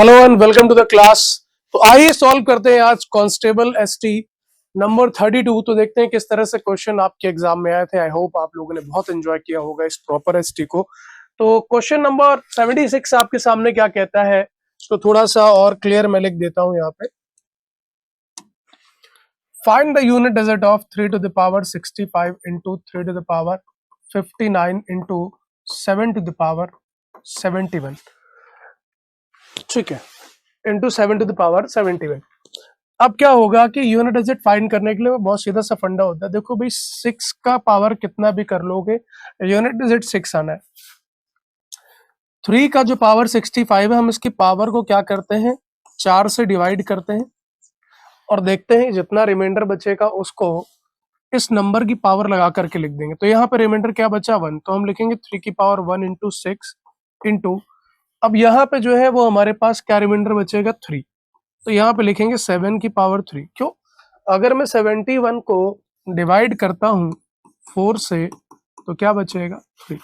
Hello and welcome to the class. तो आइए solve करते हैं आज कांस्टेबल एसटी नंबर 32। तो देखते हैं किस तरह से क्वेश्चन आपके एग्जाम में आए थे। आई होप आप लोगों ने बहुत एंजॉय किया होगा इस प्रॉपर एसटी को। तो क्वेश्चन नंबर 76 आपके सामने क्या कहता है, तो थोड़ा सा और क्लियर मैं लिख देता हूं यहाँ पे। Find the unit digit of 3 to the power 65 into 3 to the power 59 into 7 to the power 71। ठीक है, इंटू 7 to the power 71। अब क्या होगा कि यूनिट डिजिट फाइंड करने के लिए बहुत सीधा सा फंडा होता है। देखो भाई 6 का पावर कितना भी कर लोगे, यूनिट डिजिट 6 आना है। 3 का जो पावर 65 है, हम इसकी पावर को क्या करते हैं, 4 से डिवाइड करते हैं और देखते हैं जितना रिमाइंडर बचेगा उसको इस नंबर की पावर लगा करके लिख देंगे। तो यहाँ पे रिमाइंडर क्या बचा 1, तो हम लिखेंगे 3 की पावर 1 इंटू 6 इंटू, अब यहाँ पे जो है वो हमारे पास क्या रिमाइंडर बचेगा 3, तो यहाँ पे लिखेंगे 7 की पावर 3। क्यों, अगर मैं 71 को डिवाइड करता हूँ 4 से तो क्या बचेगा 3।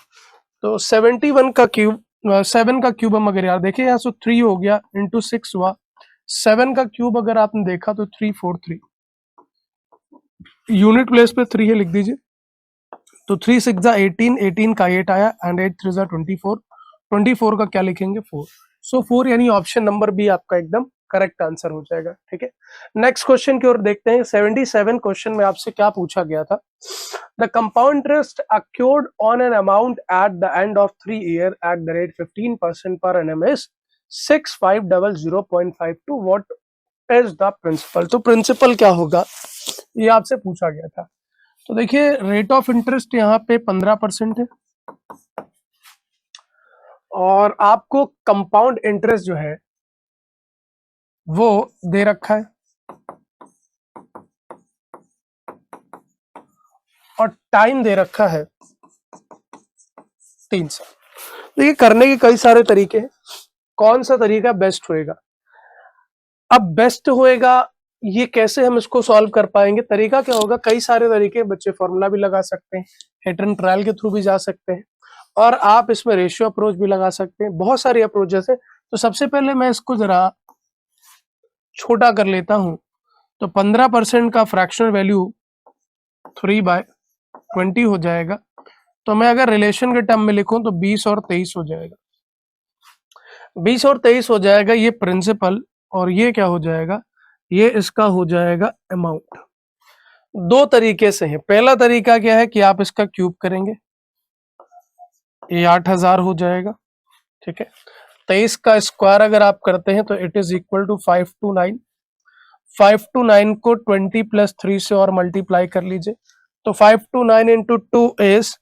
तो 71 का क्यूब, 7 का क्यूब हम अगर यार देखें यहाँ से 3 हो गया इंटू 6 हुआ, 7 का क्यूब अगर आपने देखा तो 343, यूनिट प्लेस पे 3 है लिख दीजिए। तो 3 6 जा 18, 18 का 8 आया एंड 8 3 जा 24, 24 का क्या लिखेंगे 4। सो 4 यानी ऑप्शन नंबर बी आपका एकदम करेक्ट आंसर हो जाएगा। ठीक है, नेक्स्ट क्वेश्चन की ओर देखते हैं। 77 क्वेश्चन में आपसे क्या पूछा गया था, the compound interest accrued on an amount at the end of 3 year at the rate 15% per annum is 6500.52, what is the principal. तो प्रिंसिपल क्या होगा ये आपसे पूछा गया था। तो देखिए रेट ऑफ इंटरेस्ट यहाँ पे 15% है और आपको कंपाउंड इंटरेस्ट जो है वो दे रखा है और टाइम दे रखा है 3 साल। देखिए करने के कई सारे तरीके हैं, कौन सा तरीका बेस्ट होएगा। अब बेस्ट होएगा ये कैसे हम इसको सॉल्व कर पाएंगे, तरीका क्या होगा, कई सारे तरीके, बच्चे फॉर्मूला भी लगा सकते हैं, हिट एंड ट्रायल के थ्रू भी जा सकते हैं और आप इसमें रेशियो अप्रोच भी लगा सकते हैं। बहुत सारी अप्रोचेस है। तो सबसे पहले मैं इसको जरा छोटा कर लेता हूं। तो 15% का फ्रैक्शनल वैल्यू 3/20 हो जाएगा। तो मैं अगर रिलेशन के टर्म में लिखूं तो 20 और 23 हो जाएगा, 20 और 23 हो जाएगा ये प्रिंसिपल, और ये क्या हो जाएगा, ये इसका हो जाएगा अमाउंट। दो तरीके से है। पहला तरीका क्या है कि आप इसका क्यूब करेंगे, ये 8000 हो जाएगा। ठीक है, 23 का स्क्वायर अगर आप करते हैं तो इट इज इक्वल टू 529। 529 को 20 प्लस 3 से और मल्टीप्लाई कर लीजिए। तो 529 into 2 is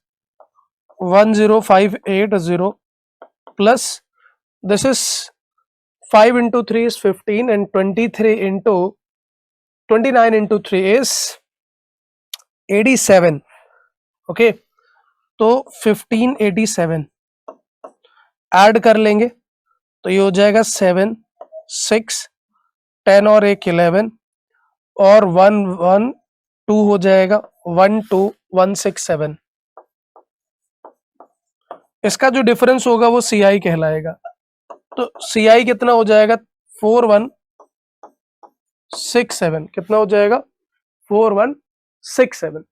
10580 plus this is 5 into 3 is 15 and 23 into 29 into 3 is 87। Okay, तो 1587 ऐड कर लेंगे तो ये हो जाएगा 7 6 10 और 1 11 और 1 1 2 हो जाएगा 12167। इसका जो डिफरेंस होगा वो CI कहलाएगा। तो CI कितना हो जाएगा 4167, कितना हो जाएगा 4167।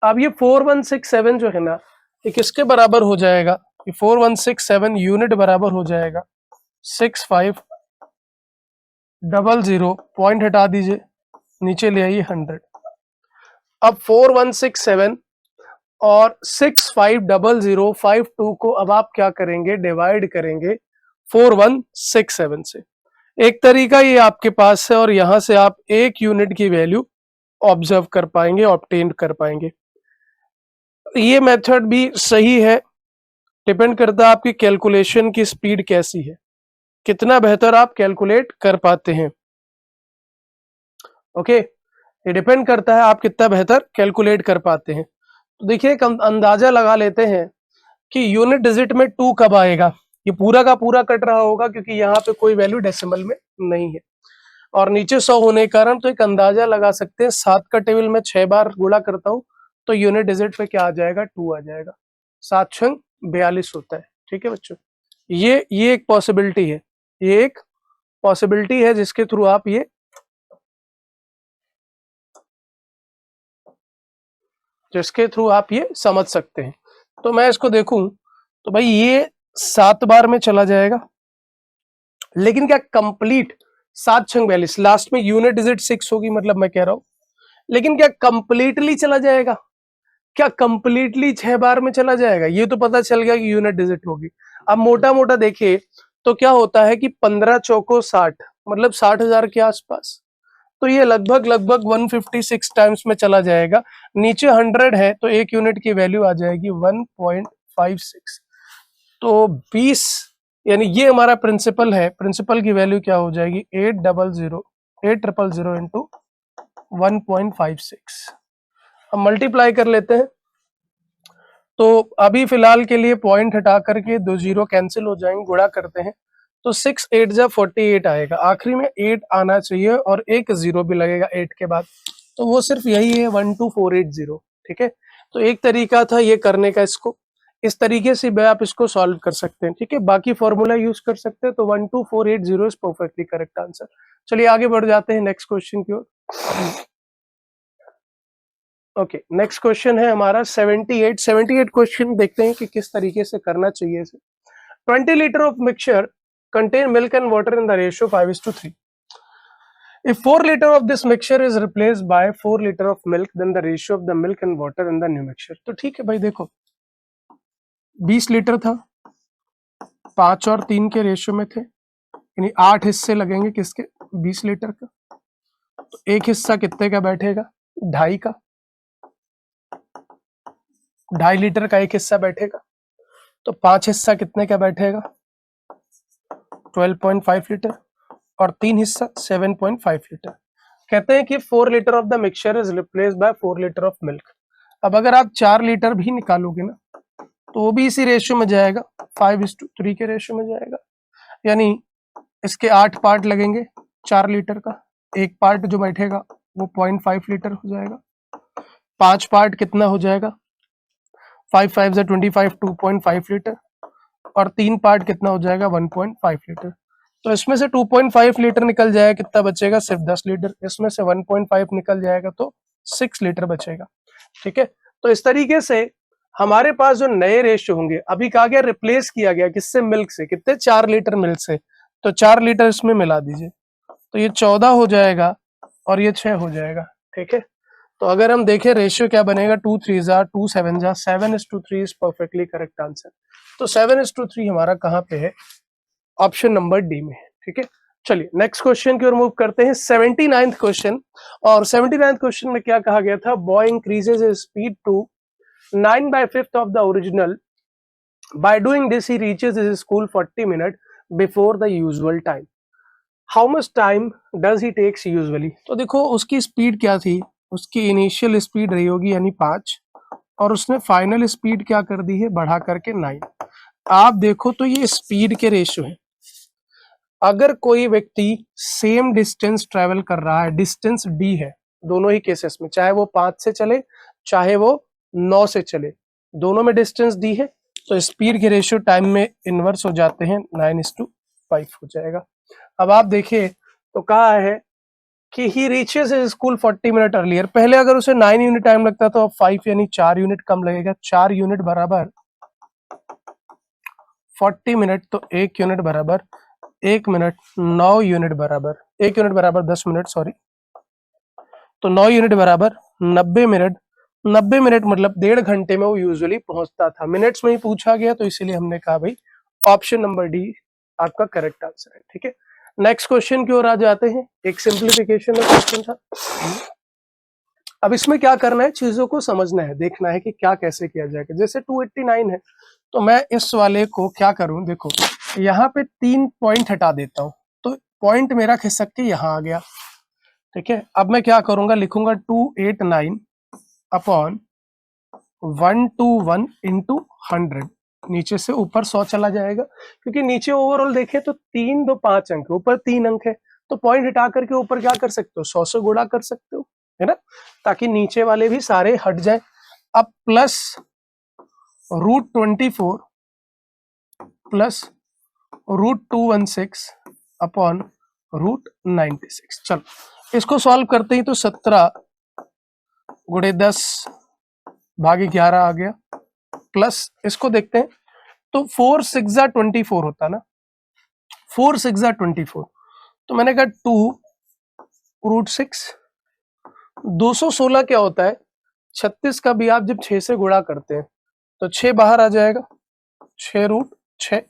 अब ये 4167 जो है ना ये किसके बराबर हो जाएगा, ये 4167 यूनिट बराबर हो जाएगा 6500, पॉइंट हटा दीजिए, नीचे ले आइए 100। अब 4167 और 650052 को अब आप क्या करेंगे, डिवाइड करेंगे 4167 से। एक तरीका ये आपके पास है और यहां से आप एक यूनिट की वैल्यू ऑब्जर्व कर पाएंगे, ऑब्टेन कर पाएंगे। ये मेथड भी सही है, डिपेंड करता है आपकी कैलकुलेशन की स्पीड कैसी है, कितना बेहतर आप कैलकुलेट कर पाते हैं। ओके, ये डिपेंड करता है आप कितना बेहतर कैलकुलेट कर पाते हैं। तो देखिए एक अंदाजा लगा लेते हैं कि यूनिट डिजिट में 2 कब आएगा। ये पूरा का पूरा कट रहा होगा क्योंकि यहाँ पे कोई वैल्यू डेसिमल में नहीं है और नीचे 100 होने के कारण तो एक अंदाजा लगा सकते हैं 7 का टेबल में 6 बार गुणा करता हूँ तो यूनिट डिजिट पे क्या आ जाएगा 2 आ जाएगा। 7 छंग 42 होता है। ठीक है बच्चों, ये एक पॉसिबिलिटी है, ये एक पॉसिबिलिटी है जिसके थ्रू आप ये समझ सकते हैं। तो मैं इसको देखूं तो भाई ये 7 बार में चला जाएगा, लेकिन क्या कंप्लीट 7×42 लास्ट में यूनिट डिजिट 6 होगी, मतलब मैं कह रहा हूं, लेकिन क्या कंप्लीटली चला जाएगा? क्या कंप्लीटली 6 बार में चला जाएगा? ये तो पता चल गया कि यूनिट डिजिट होगी। अब मोटा मोटा देखिए तो क्या होता है कि 15 चौको 60, मतलब 60,000 के आसपास। तो ये लगभग 156 टाइम्स में चला जाएगा। नीचे 100 है तो एक यूनिट की वैल्यू आ जाएगी 1.56। तो 20, यानी ये हमारा प्रिंसिपल है, प्रिंसिपल की वैल्यू क्या हो जाएगी 800 इंटू 1.56। अब मल्टीप्लाई कर लेते हैं। तो अभी फिलहाल के लिए पॉइंट हटा करके 2 जीरो कैंसिल हो जाएंगे, गुणा करते हैं तो 6 8 जा 48 आएगा, आखिरी में 8 आना चाहिए और एक जीरो भी लगेगा 8 के बाद, तो वो सिर्फ यही है 12480। ठीक है, तो एक तरीका था ये करने का, इसको इस तरीके से भी आप इसको सॉल्व कर सकते हैं। ठीक है, बाकी फॉर्मूला यूज कर सकते हैं। तो 12480 इज परफेक्टली करेक्ट आंसर। चलिए आगे बढ़ जाते हैं नेक्स्ट क्वेश्चन की ओर। ओके, नेक्स्ट क्वेश्चन है हमारा 78 क्वेश्चन देखते हैं कि किस तरीके से करना चाहिए इसे। 20 liter of mixture contain milk and water in the ratio 5:3. If 4 liter of this mixture is replaced by 4 liter of milk, then the ratio of the milk and water in the new mixture. तो ठीक है भाई, देखो 20 litre था, 5 और 3 के ratio में थे, यानी 8 हिस्से लगेंगे किसके, 20 लीटर का। तो एक हिस्सा कितने का बैठेगा, 2.5 का, 2.5 लीटर का एक हिस्सा बैठेगा। तो 5 हिस्सा कितने का बैठेगा, 12.5 लीटर, और 3 हिस्सा 7.5 लीटर। कहते हैं कि 4 litre of the mixture is replaced by 4 litre of milk. अब अगर आप 4 लीटर भी निकालोगे ना तो वो भी इसी रेशियो में जाएगा, 5:3 के रेशियो में जाएगा। यानी इसके 8 पार्ट लगेंगे 4 लीटर का, एक पार्ट जो बैठेगा वो 0.5 लीटर हो जाएगा। 5 पार्ट कितना हो जाएगा, 5 5 से 25, 2.5 लीटर, और 3 पार्ट कितना हो जाएगा 1.5 लीटर। तो इसमें से 2.5 लीटर निकल जाएगा, कितना बचेगा, सिर्फ 10 लीटर। इसमें से 1.5 निकल जाएगा तो 6 लीटर बचेगा। ठीक है, तो इस तरीके से हमारे पास जो नए रेशियो होंगे, अभी कहा गया रिप्लेस किया गया किससे, मिल्क से, कितने, 4 लीटर मिल्क से, तो 4 लीटर इसमें मिला दीजिए, तो ये 14 हो जाएगा और ये 6 हो जाएगा। ठीक है, तो अगर हम देखें रेशियो क्या बनेगा, 2 3 जा 2 7 जा 7:3 इज परफेक्टली करेक्ट आंसर। तो 7:3 हमारा कहाँ पे है, ऑप्शन नंबर डी में है। ठीक है, चलिए नेक्स्ट क्वेश्चन की ओर मूव करते हैं। 79th क्वेश्चन, और 79th क्वेश्चन में क्या कहा गया था, boy increases his speed to 9/5 of the original. By doing this, he reaches his school 40 minutes before the usual time. How much time does he takes usually? तो देखो उसकी speed क्या थी, उसकी इनिशियल स्पीड रही होगी यानी 5, और उसने फाइनल स्पीड क्या कर दी है, बढ़ा करके 9। आप देखो तो ये स्पीड के रेशियो है। अगर कोई व्यक्ति सेम डिस्टेंस ट्रेवल कर रहा है, डिस्टेंस डी है दोनों ही केसेस में, चाहे वो 5 से चले चाहे वो 9 से चले, दोनों में डिस्टेंस दी है, तो स्पीड के रेशियो टाइम में इनवर्स हो जाते हैं, 9:5 हो जाएगा। अब आप देखिए तो कहा है कि he reaches his school 40 minute earlier. पहले अगर उसे 9 यूनिट टाइम लगता तो अब 5 यानी 4 यूनिट कम लगेगा। 4 यूनिट बराबर 40 मिनट, तो 1 यूनिट बराबर 1 मिनट, 9 यूनिट बराबर 1 यूनिट बराबर 10 मिनट, सॉरी, तो 9 यूनिट बराबर 90 मिनट। 90 मिनट मतलब 1.5 घंटे में वो यूजुअली पहुंचता था। मिनट्स में ही पूछा गया तो इसीलिए हमने कहा भाई ऑप्शन नंबर डी आपका करेक्ट आंसर है। ठीक है, नेक्स्ट क्वेश्चन की ओर आ जाते हैं। एक सिंप्लीफिकेशन का क्वेश्चन था। अब इसमें क्या करना है, चीजों को समझना है, देखना है कि क्या कैसे किया जाएगा। जैसे 289 है तो मैं इस वाले को क्या करूं, देखो यहाँ पे 3 पॉइंट हटा देता हूं, तो पॉइंट मेरा खिसक के यहाँ आ गया। ठीक है, अब मैं क्या करूंगा, लिखूंगा 289 अपॉन 121 इंटू 100, नीचे से ऊपर 100 चला जाएगा, क्योंकि नीचे ओवरऑल देखें तो 3 2 5 अंक, ऊपर 3 अंक है, तो पॉइंट हटा करके ऊपर क्या कर सकते हो, 100 से गुणा कर सकते हो, है ना, ताकि नीचे वाले भी सारे हट जाए। अब प्लस √24 प्लस √216 अपॉन √96। चलो इसको सॉल्व करते ही तो 17 गुणे 10 भागे 11 आ गया, प्लस इसको देखते हैं तो 4 6 24 होता ना, 4 6 24, तो मैंने कहा 2√6। 216 क्या होता है, 36 का भी आप जब 6 से गुणा करते हैं तो 6 बाहर आ जाएगा, 6√6,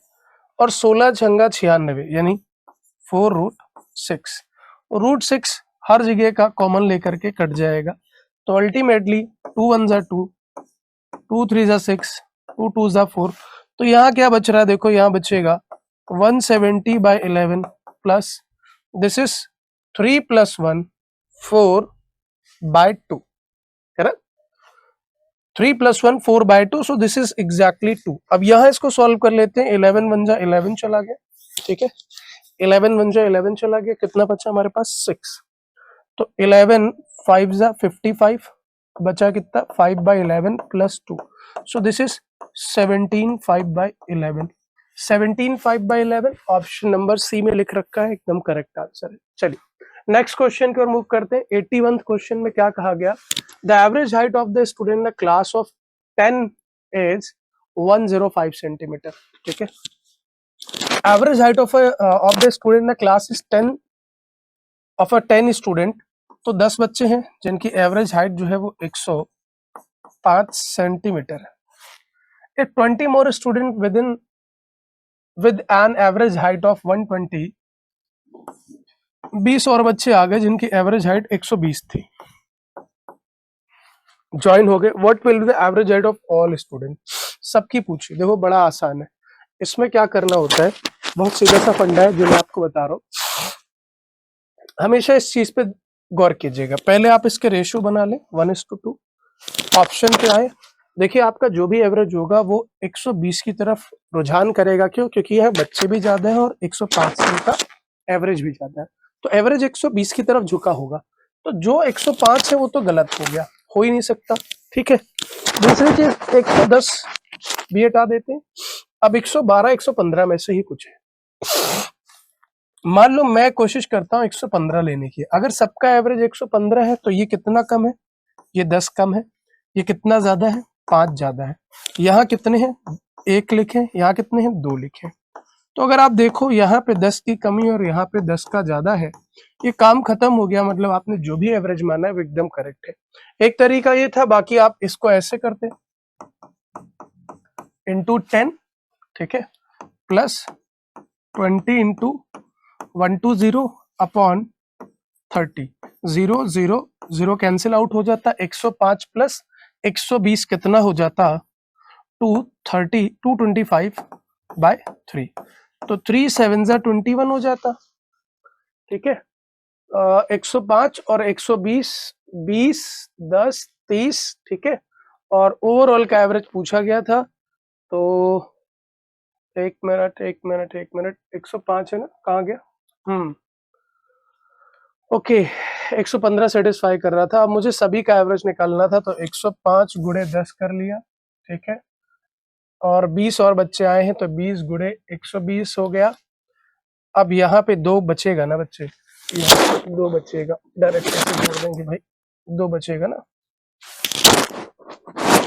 और 16 छंगा 96 यानी 4√6। √6 हर जगह का कॉमन लेकर के कट जाएगा, तो अल्टीमेटली 2 1 जा 2, 2 3 जा 6, 2 2 जा 4, तो यहाँ क्या बच रहा है, देखो यहाँ बचेगा 170/11 plus this is 3 + 1 4/2, correct, 3 + 1 4/2, so this is exactly 2। अब यहाँ इसको सॉल्व कर लेते हैं, 11 1 जा 11 चला गया, ठीक है, 11 1 जा 11 चला गया, कितना बचा हमारे पास 6, तो 11 5 जा 55, बचा कितना 5/11 plus 2, so this is 17 5/11, 17 5/11 option number C में लिख रखा है, एकदम करेक्ट आंसर है। चलिए नेक्स्ट क्वेश्चन की ओर मूव करते हैं। 81th क्वेश्चन में क्या कहा गया, the average height of the student in the class of 10 is 105 centimetre, ठीक है, average height of the student in the class is 10 of a 10 student, तो 10 बच्चे हैं जिनकी एवरेज हाइट जो है वो 105 सेंटीमीटर है। 20 मोर student with an average height of 120, 20 और बच्चे आ गए जिनकी एवरेज हाइट 120 थी, ज्वाइन हो गए, what will be the average height of all student, सबकी पूछी। देखो बड़ा आसान है, इसमें क्या करना होता है, बहुत सीधा सा फंडा है जो मैं आपको बता रहा हूँ, हमेशा इस चीज पे गौर कीजिएगा। पहले आप इसके रेशियो बना लें 1:2, ऑप्शन पे आए, देखिए आपका जो भी एवरेज होगा वो 120 की तरफ रुझान करेगा, क्यों, क्योंकि यह बच्चे भी ज्यादा है और 105 का एवरेज भी ज्यादा है, तो एवरेज 120 की तरफ झुका होगा, तो जो 105 है वो तो गलत हो गया, हो ही नहीं सकता, ठीक है। दूसरी चीज 110 भी हटा देते हैं, अब 112 115 में से ही कुछ है, मान लो मैं कोशिश करता हूँ 115 लेने की, अगर सबका एवरेज 115 है तो ये कितना कम है, ये 10 कम है, ये कितना ज्यादा है, 5 ज्यादा है, यहाँ कितने हैं 1 लिखे, यहाँ कितने हैं 2 लिखे, तो अगर आप देखो यहाँ पे 10 की कमी और यहाँ पे 10 का ज्यादा है, ये काम खत्म हो गया, मतलब आपने जो भी एवरेज माना है वो एकदम करेक्ट है। एक तरीका ये था, बाकी आप इसको ऐसे करते इंटू 10, ठीक है, plus 20 into 120 upon 30, 0 0 0 cancel out हो जाता, 105 प्लस 120 कितना हो जाता 225/3, तो 3 7 जा 21 हो जाता, ठीक है, 105 और 120 20 10 30, ठीक है, और ओवरऑल का एवरेज पूछा गया था, तो एक मिनट 105 है ना, कहाँ गया, ओके 115 सेटिस्फाई कर रहा था, अब मुझे सभी का एवरेज निकालना था, तो 105 गुणे 10 कर लिया, ठीक है, और 20 और बच्चे आए हैं तो 20 गुणे 120 हो गया। अब यहाँ पे 2 बचेगा ना बच्चे, यहाँ पे 2 बचेगा, डायरेक्ट ऐसे जोड़ देंगे भाई, 2 बचेगा ना,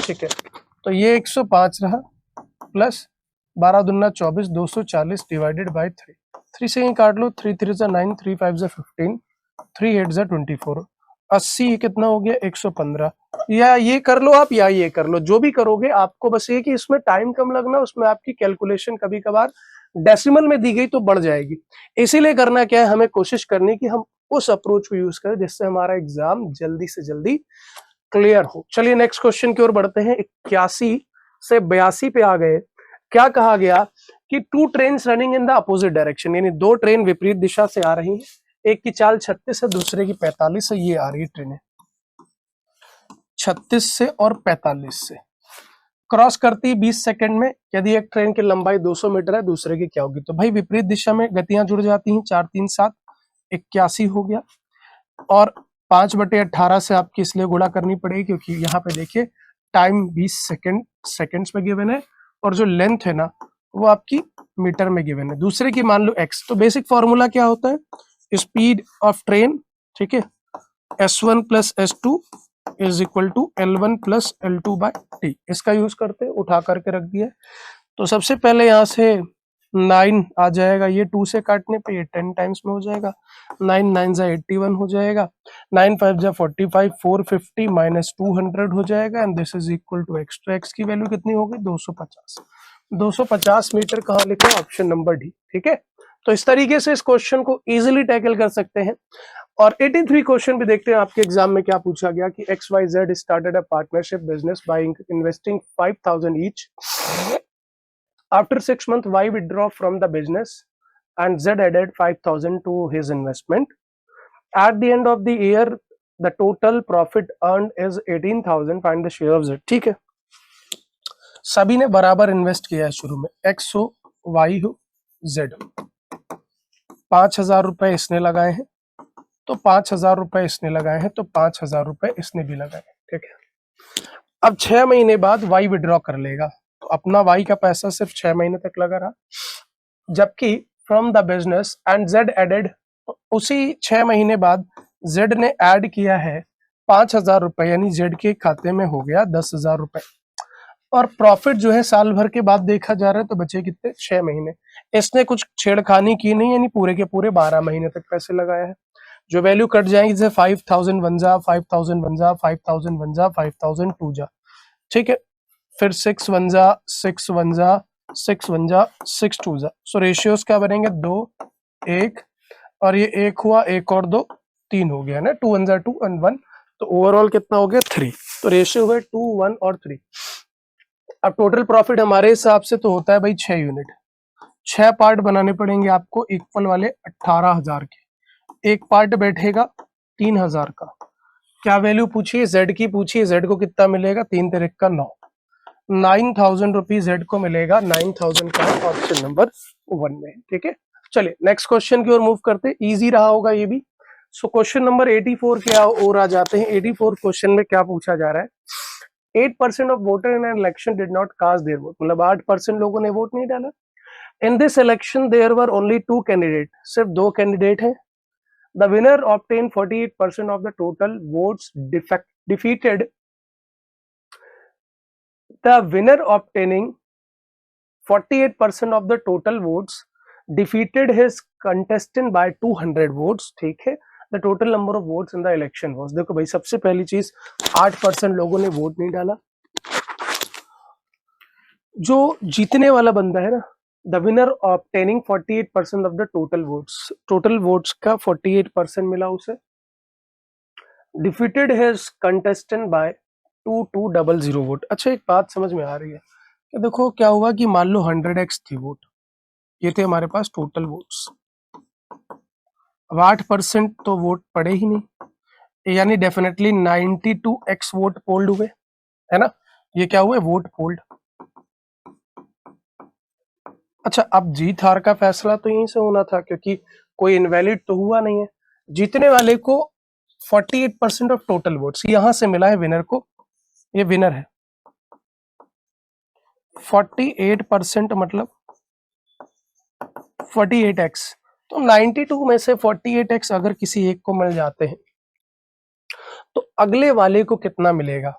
ठीक है, तो ये 105 रहा, प्लस 12 दूना 24, 240 डिवाइडेड बाई 3, 3 से ही काट लो, 3 3 जा 9, 3 5 जा 15, 3 8 जा 24, 80 कितना हो गया 115, या ये कर लो आप या ये कर लो, जो भी करोगे आपको बस ये कि इसमें टाइम कम लगना, उसमें आपकी कैलकुलेशन कभी कभार डेसिमल में दी गई तो बढ़ जाएगी, इसीलिए करना क्या है, हमें कोशिश करनी कि हम उस अप्रोच को यूज करें जिससे हमारा एग्जाम जल्दी से जल्दी क्लियर हो। चलिए नेक्स्ट क्वेश्चन की ओर बढ़ते हैं। 81 से 82 पे आ गए, क्या कहा गया कि 2 train running in the opposite direction, यानी 2 ट्रेन विपरीत दिशा से आ रही हैं, एक की चाल 36 है, दूसरे की 45 है, ये आ रही है ट्रेनें 36 से और 45 से, क्रॉस करती 20 सेकंड में, यदि एक ट्रेन की लंबाई 200 मीटर है, दूसरे की क्या होगी, तो भाई विपरीत दिशा में गतियां जुड़ जाती हैं, 4 3 7 81 हो गया, और 5/18 से आपकी इसलिए गुणा करनी पड़ेगी क्योंकि यहाँ पे देखिए टाइम 20 सेकंड्स में गिवन है, और जो लेंथ है ना वो आपकी मीटर में गिवन है, दूसरे की मान लो x, तो बेसिक फॉर्मूला क्या होता है, स्पीड ऑफ ट्रेन, ठीक है, S1 plus S2 is equal to L1 plus L2 by T। इसका यूज करते हैं, उठा करके रख दिया। तो सबसे पहले यहाँ से 9 आ जाएगा, ये 2 से काटने पे ये 10 टाइम्स में हो जाएगा। 9 9 जा 81 हो जाएगा, 9 5 जा 45, 450 माइनस 200 हो जाएगा, and this is equal to x। तो x की वैल्यू कितनी होगी? 250। 250 मीटर कहाँ लिखा है? ऑप्शन नंबर डी, ठीक है। तो इस तरीके से इस क्वेश्चन को इजीली टैकल कर सकते हैं। और 83 क्वेश्चन भी देखते हैं आपके एग्जाम में क्या पूछा गया कि XYZ started a partnership business by investing 5000 each. After 6 months, Y withdraw from the business and Z added 5,000 to his investment. At the end of the year, the total profit earned is 18,000. Find the share of Z. ठीक है, सभी ने बराबर invest किया है शुरू में, X हो, Y हो, Z हो। 5,000 रुपए इसने लगाए हैं, तो 5,000 रुपए इसने लगाए हैं, तो 5,000 रुपए इसने भी लगाए हैं, ठीक है। अब 6 महीने बाद Y विड्रॉ कर लेगा, तो अपना Y का पैसा सिर्फ 6 महीने तक लगा रहा, जबकि from the business and Z added, उसी 6 महीने बाद Z ने ऐड किया है 5,000 रुपए, यानी Z के खाते में हो गया 10,000 रुपए। और प्रॉफिट जो है साल भर के बाद देखा जा रहा है, तो बचे कितने? 6 महीने। इसने कुछ छेड़खानी की नहीं, यानी पूरे के पूरे 12 महीने तक पैसे लगाया है। जो वैल्यू कट जाएगी, जैसे 5,000 वन जा, 5,000 वन जा, 5,000 वन जा, 5,000 टू जा, ठीक है। फिर 6 वन जा, 6 वन जा, 6 वन जा, 6 टू जा। सो रेशियोज क्या बनेंगे? 2 1, और ये 1 हुआ, 1 और 2 3 हो गया ना, 2 वन जा 2 एंड 1, तो ओवरऑल कितना हो गया? 3। तो रेशियो हुए 2 1 और 3। अब टोटल प्रॉफिट हमारे हिसाब से तो होता है भाई 6 यूनिट। 6 पार्ट बनाने पड़ेंगे आपको इक्वल वाले 18,000 के। एक पार्ट बैठेगा 3,000 का। क्या वैल्यू पूछिए? Z की पूछिए। Z को कितना मिलेगा? 3 तिरिक का 9, 9,000 रुपीज Z को मिलेगा। 9,000 का ऑप्शन नंबर 1 में, ठीक है। चलिए नेक्स्ट क्वेश्चन की ओर मूव करते हैं, इजी रहा होगा ये भी। सो क्वेश्चन नंबर 84 के और आ जाते हैं। 84 क्वेश्चन में क्या पूछा जा रहा है? 8% of voter in an election did not cast their vote, मतलब 8% लोगों ने वोट नहीं डाला। In this election there were only 2 candidate, सिर्फ 2 कैंडिडेट हैं। The winner obtain 48% of the total votes defeated the winner obtaining 48% of the total votes defeated his contestant by 200 votes, ठीक है। The total number of votes in the election was, देखो भाई सबसे पहली चीज 8% लोगों ने वोट नहीं डाला। जो जीतने वाला बंदा है ना, the winner obtaining 48% of the total votes, total votes का 48% मिला उसे। Defeated his contestant by 2200 vote. अच्छा एक बात समझ में आ रही है कि देखो क्या हुआ कि मान लो 100x थी वोट, ये थे हमारे पास टोटल वोट्स। अब 8% तो वोट पड़े ही नहीं, यानी डेफिनेटली 92x वोट पोल्ड हुए, है ना। ये क्या हुए? Vote polled. अच्छा अब जीत हार का फैसला तो यहीं से होना था, क्योंकि कोई इनवैलिड तो हुआ नहीं है। जीतने वाले को 48% ऑफ टोटल वोट्स यहां से मिला है विनर को, ये विनर है। 48% मतलब 48x, तो 92 में से 48x अगर किसी एक को मिल जाते हैं तो अगले वाले को कितना मिलेगा?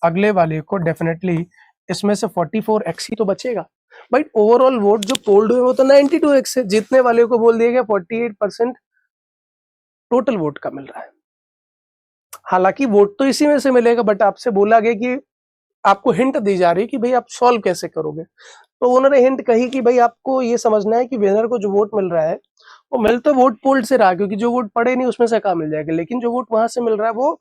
अगले वाले को डेफिनेटली इसमें से 44x ही तो बचेगा भाई। ओवरऑल वोट जो पोल्ड हुए वो तो 92x है, जीतने वाले को बोल दिया गया 48% टोटल वोट का मिल रहा है। हालांकि वोट तो इसी में से मिलेगा, बट आपसे बोला गया कि आपको हिंट दी जा रही है कि भाई आप सॉल्व कैसे करोगे। तो उन्होंने हिंट कही कि भाई आपको ये समझना है कि विनर को जो वोट मिल रहा है वो मिल तो वोट पोल्ड से रहा, क्योंकि जो वोट पड़े नहीं उसमें से कहाँ मिल जाएगा, लेकिन जो वोट वहां से मिल रहा है वो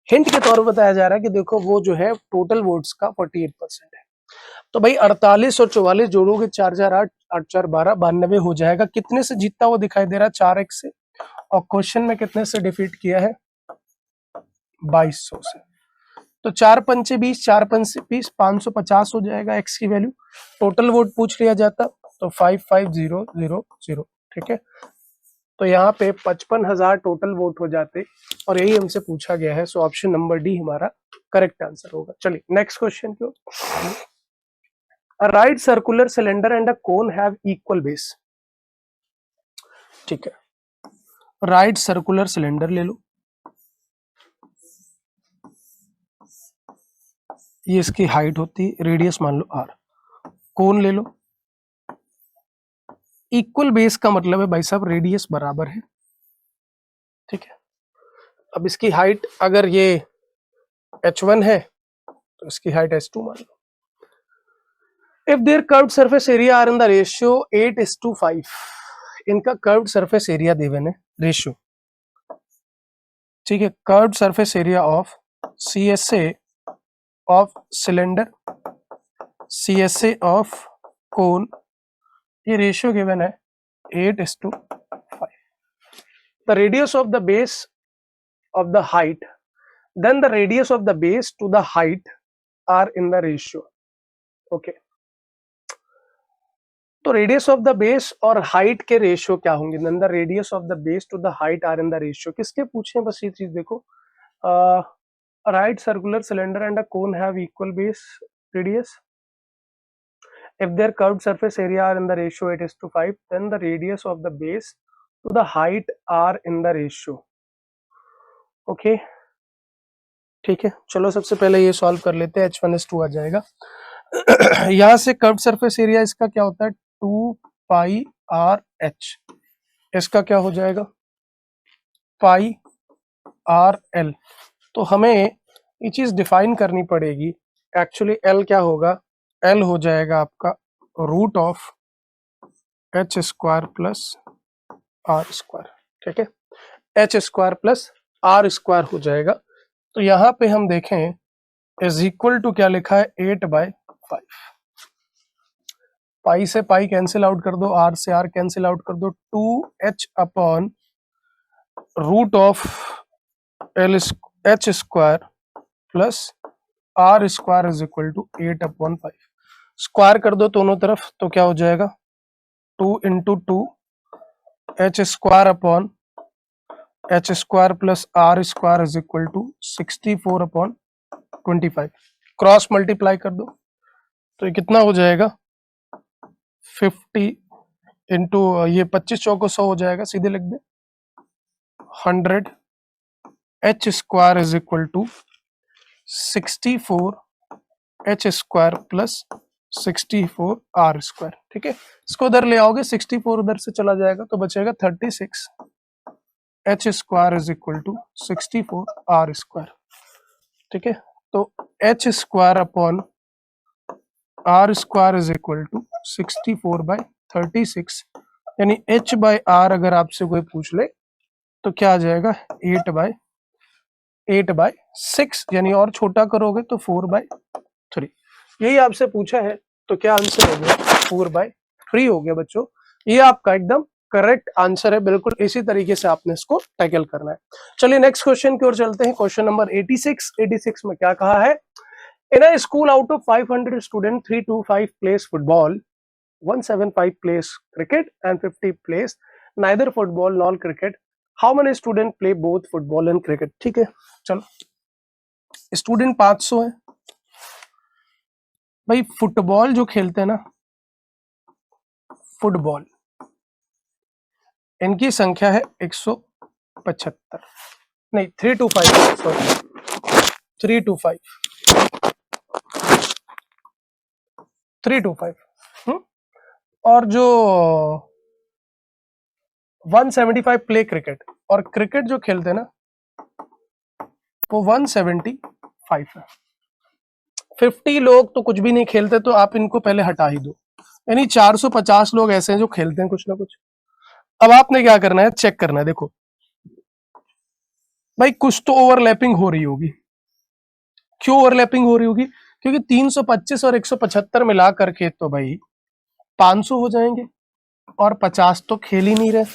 हिंट के तौर पर बताया जा रहा है कि देखो वो जो है टोटल वोट्स का 48% है। तो भाई 48 और 44 जोड़ोगे 4 4 8 8 4 12 92 हो जाएगा। कितने से जीतता हुआ दिखाई दे रहा है? 4x से। और क्वेश्चन में कितने से डिफीट किया है? 2200 से। तो 4 पंचे 20, 4 पंचे 20, 550 हो जाएगा x की वैल्यू। टोटल वोट पूछ लिया जाता तो 55,000, ठीक है। तो यहाँ पे 55,000 टोटल वोट हो जाते, और यही हमसे पूछा गया है। सो ऑप्शन नंबर डी हमारा करेक्ट आंसर होगा। चलिए नेक्स्ट क्वेश्चन को। A right circular cylinder and a cone have equal base, ठीक है। राइट सर्कुलर सिलेंडर ले लो, ये इसकी हाइट होती है, रेडियस मान लो r। कोन ले लो, इक्वल बेस का मतलब है भाई साहब रेडियस बराबर है, ठीक है। अब इसकी हाइट अगर ये h1 है तो इसकी हाइट h2 मान लो। If their curved surface area are in the ratio 8:5, इनका कर्व्ड सरफेस एरिया गिवन है रेशियो, ठीक है। Curved surface area of CSA of cylinder, CSA of cone, ये रेशियो गिवन है 8:5। The radius of the base of the height, then the radius of the base to the height are in the ratio, okay। तो radius of the base और height के ratio क्या होंगे, then the radius of the base to the height are in the ratio. किसके पूछे हैं, बस ये चीज देखो, right circular cylinder and a cone have equal base radius, if their curved surface area are in the ratio 8:5, then the radius of the base to the height are in the ratio, okay। ठीक है, चलो सबसे पहले ये solve कर लेते हैं, h1:2 आ जाएगा। यहां से कर्व्ड सरफेस एरिया इसका क्या होता है 2πrh, इसका क्या हो जाएगा πrl। तो हमें ये चीज डिफाइन करनी पड़ेगी, एक्चुअली l क्या होगा, l हो जाएगा आपका root of h² plus r², ठीक है, h² प्लस r² हो जाएगा। तो यहाँ पे हम देखें इज इक्वल टू क्या लिखा है 8/5, पाई से पाई कैंसिल आउट कर दो, r से r कैंसिल आउट कर दो, 2h upon root of h² plus r² is equal to 8/5। Square कर दो दोनों तरफ तो क्या हो जाएगा 2 into 2 h² upon h² plus r² is equal to 64/25। Cross multiply कर दो तो ये कितना हो जाएगा 50 इंटू ये 25 चौको 100 हो जाएगा, सीधे लिख दे 100 h² is equal to 64 h² plus 64 r², ठीक है। इसको उधर ले आओगे 64 उधर से चला जाएगा तो बचेगा 36 h² is equal to 64 r², ठीक है। तो h² upon r² is equal to 64/36, यानी h/r अगर आपसे कोई पूछ ले तो क्या आ जाएगा 8/6, यानी और छोटा करोगे तो 4/3। यही आपसे पूछा है तो क्या आंसर हो गया 4/3 हो गया बच्चों। ये आपका एकदम करेक्ट आंसर है, बिल्कुल इसी तरीके से आपने इसको टैकल करना है। चलिए नेक्स्ट क्वेश्चन की ओर चलते हैं, क्वेश्चन नंबर 86 में क्या कहा है, in a school out of 500 student 325 plays football, 175 plays cricket and 50 plays neither football nor cricket, how many student play both football and cricket. ठीक है, चलो स्टूडेंट 500 है भाई, फुटबॉल जो खेलते हैं ना फुटबॉल, इनकी संख्या है 175, नहीं 325, सॉरी 325 और जो 175 प्ले क्रिकेट, और क्रिकेट जो खेलते हैं ना वो 175 है। 50 लोग तो कुछ भी नहीं खेलते, तो आप इनको पहले हटा ही दो, यानी 450 लोग ऐसे हैं जो खेलते हैं कुछ ना कुछ। अब आपने क्या करना है, चेक करना है, देखो भाई कुछ तो ओवरलैपिंग हो रही होगी। क्यों ओवरलैपिंग हो रही होगी, क्योंकि 325 और 175 मिला करके तो भाई 500 हो जाएंगे और 50 तो खेल ही नहीं रहे।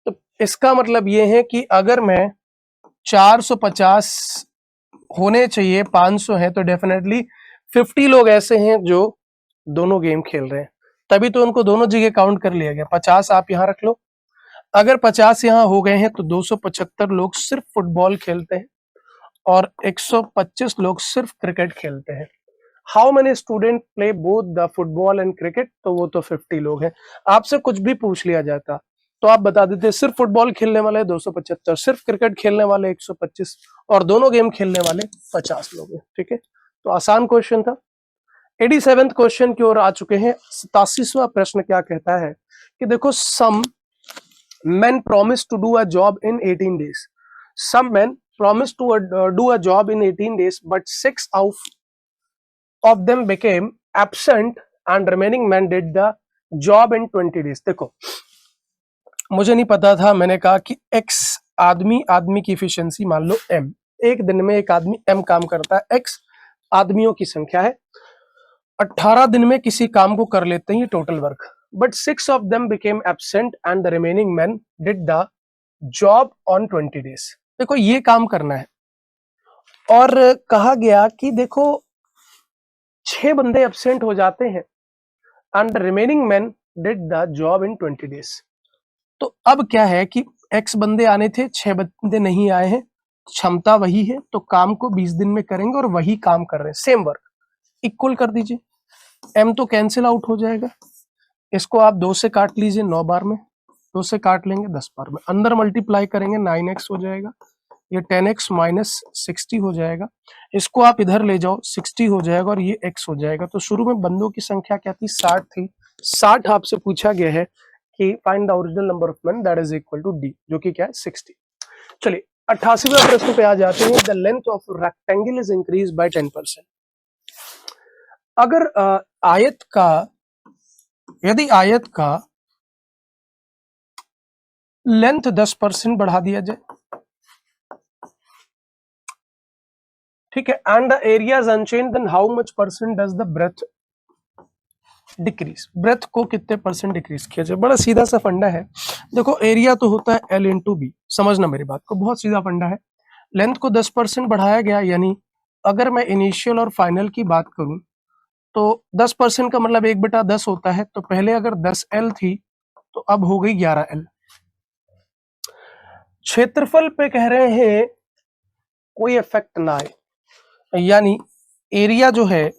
तो इसका मतलब ये है कि अगर मैं 450 होने चाहिए 500 है, तो डेफिनेटली 50 लोग ऐसे हैं जो दोनों गेम खेल रहे हैं, तभी तो उनको दोनों जगह काउंट कर लिया गया। 50 आप यहां रख लो, अगर 50 यहां हो गए हैं तो 275 लोग सिर्फ फुटबॉल खेलते हैं और 125 लोग सिर्फ क्रिकेट खेलते हैं। How many student play both the football and cricket, तो वो तो 50 लोग हैं। आपसे कुछ भी पूछ लिया जाता तो आप बता देते सिर्फ फुटबॉल खेलने वाले 275, सिर्फ क्रिकेट खेलने वाले 125 और दोनों गेम खेलने वाले 50 लोग हैं। ठीक है, तो आसान क्वेश्चन था। 87वें क्वेश्चन की ओर आ चुके हैं। 87वां प्रश्न क्या कहता है कि देखो, सम men promise to do a job in 18 days. Some men promise to do a job in 18 days, but 6 of them became absent and remaining men did the job in 20 days. देखो, मुझे नहीं पता था, मैंने कहा कि x आदमी की इफिशियंसी मान लो m, एक दिन में एक आदमी m काम करता है, x आदमियों की संख्या है, 18 दिन में किसी काम को कर लेते हैं, ये total work, but 6 of them became absent and the remaining men did the job on 20 days. देखो, ये काम करना है और कहा गया कि देखो 6 बंदे एब्सेंट हो जाते हैं and the remaining men did the job in 20 days. तो अब क्या है कि x बंदे आने थे, 6 बंदे नहीं आए हैं, क्षमता वही है, तो काम को 20 दिन में करेंगे और वही काम कर रहे हैं, सेम वर्क, इक्वल कर दीजिए, m तो कैंसिल आउट हो जाएगा, इसको आप 2 से काट लीजिए 9 बार में, 2 से काट लेंगे 10 बार में, अंदर मल्टीप्लाई करेंगे 9x हो जाएगा, ये 10x माइनस 60 हो जाएगा, इसको आप इधर ले जाओ 60 हो जाएगा और ये x हो जाएगा। तो शुरू में बंदों की संख्या क्या थी, 60 थी, 60 आपसे पूछा गया है कि find the original number of men that is equal to d, जो कि क्या है 60। चलिए 88वें प्रश्न पे आ जाते हैं। The length of rectangle is increase by 10%। अगर यदि आयत का लेंथ 10% बढ़ा दिया जाए, ठीक है, and the area is unchanged, then how much percent does the breadth decrease, breadth को कितने परसेंट डिक्रीज किया जाए। बड़ा सीधा सा फंडा है, देखो एरिया तो होता है L इंटू बी, समझना मेरी बात को, बहुत सीधा फंडा है। लेंथ को 10% बढ़ाया गया, यानी अगर मैं इनिशियल और फाइनल की बात करूं तो 10% का मतलब 1/10 होता है, तो पहले अगर 10L थी तो अब हो गई 11L। क्षेत्रफल पे कह रहे हैं कोई इफेक्ट ना आए, यानी एरिया जो है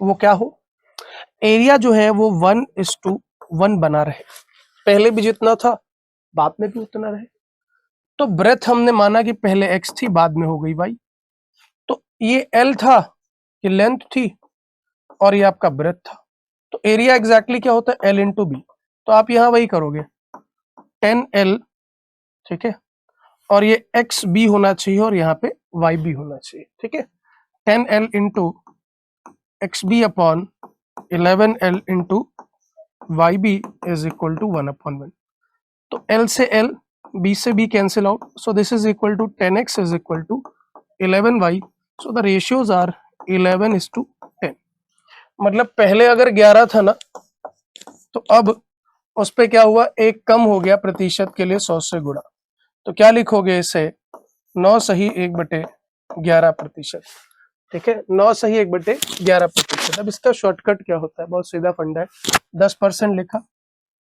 वो क्या हो, एरिया जो है वो 1:1 बना रहे, पहले भी जितना था बाद में भी उतना रहे। तो ब्रेथ हमने माना कि पहले x थी बाद में हो गई y, तो ये L था, ये लेंथ थी और ये आपका ब्रेथ था, तो एरिया एग्जैक्टली क्या होता है L इंटू बी, तो आप यहां वही करोगे 10L, ठीक है, और ये एक्स बी होना चाहिए और यहाँ पे वाई बी होना चाहिए, ठीक है, 10L into X B upon 11L into Y B is equal to 1/1। तो L से L, B से B cancel out, so this is equal to 10x is equal to 11y, so the ratios are 11:10। मतलब पहले अगर 11 था ना, तो अब उस पे क्या हुआ, एक कम हो गया प्रतिशत के लिए 100 से गुणा, तो क्या लिखोगे इसे 9 सही 1/11%, ठीक है, 9 सही 1/11%। अब इसका शॉर्टकट क्या होता है, बहुत सीधा फंडा है, 10% लिखा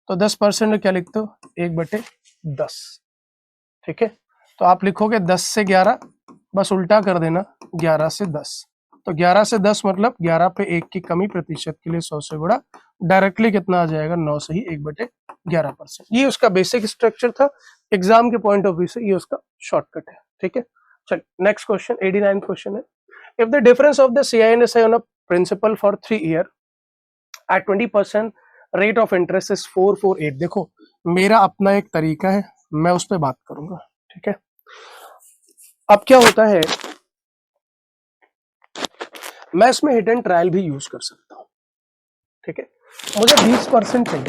तो 10% में क्या लिखते हो 1/10, ठीक है, तो आप लिखोगे 10 से 11, बस उल्टा कर देना 11 से 10, तो 11 से 10 मतलब 11 पे 1 की कमी, प्रतिशत के लिए 100 से गुणा, डायरेक्टली कितना आ जाएगा 9 सही 1/11%। ये उसका बेसिक स्ट्रक्चर था, एग्जाम के पॉइंट ऑफ व्यू से ये उसका शॉर्टकट है, ठीक है। चलिए नेक्स्ट क्वेश्चन, 89 क्वेश्चन है। If the difference of the CINSI on a principal for 3 year at 20% rate of interest is 448। देखो मेरा अपना एक तरीका है, मैं उस पर बात करूंगा, ठीक है। अब क्या होता है, मैं इसमें हिट एंड ट्रायल भी यूज कर सकता हूं, ठीक है, मुझे 20% चाहिए।